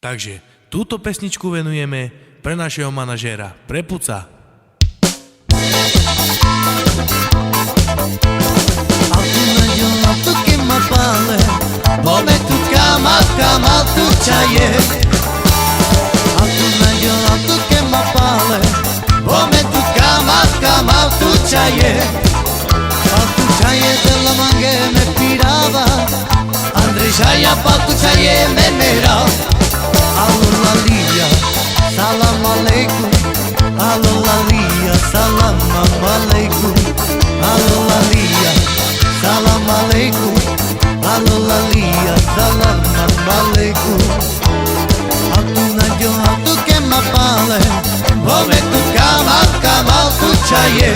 Takže túto pesničku venujeme pre našeho manažéra, pre Puca. Andrejaya patu chaye me mera Alulalia salam aleikum Alulalia salam aleikum Alulalia salam aleikum Alulalia salam aleikum Atuna jo atu ke mapale Bome tu kamal tu chaye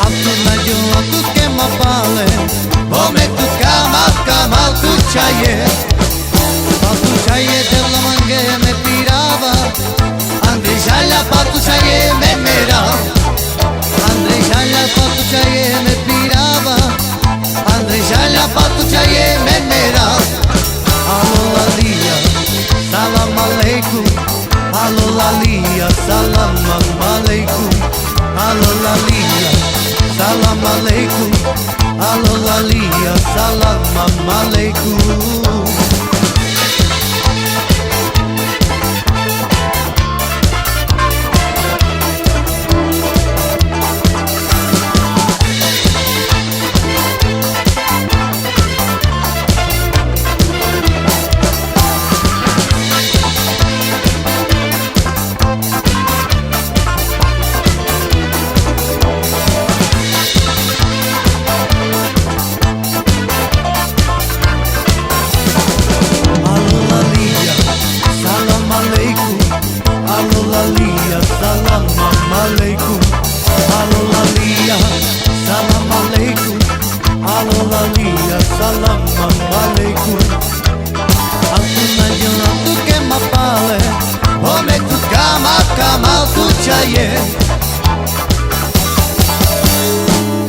Atuna jo atu ke mapale Bome tu kamal tu chaye Patu chaye de la mange me pirava Andrejaya patu chaye me mera Andrejaya patu chaye me pirava Andrejaya patu chaye me mera Alulalia salam aleikum Alulalia salam aleikum Alulalia salam aleikum Alulalia salam aleikum Alulalia salam aleikum Alulalia salam aleikum Alulalia salam aleikum Atuna jo atu ke mapale Bome tu kamal tu chaye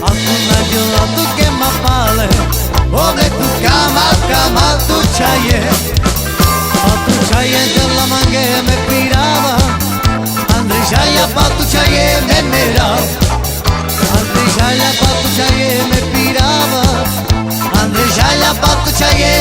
Atuna jo atu ke mapale Bome tu kamal tu chaye Patu chaye de la mange me pirava Andrejaya patu chaye me mera Andrejaya patu chaye me pirava Andrejaya patu chaye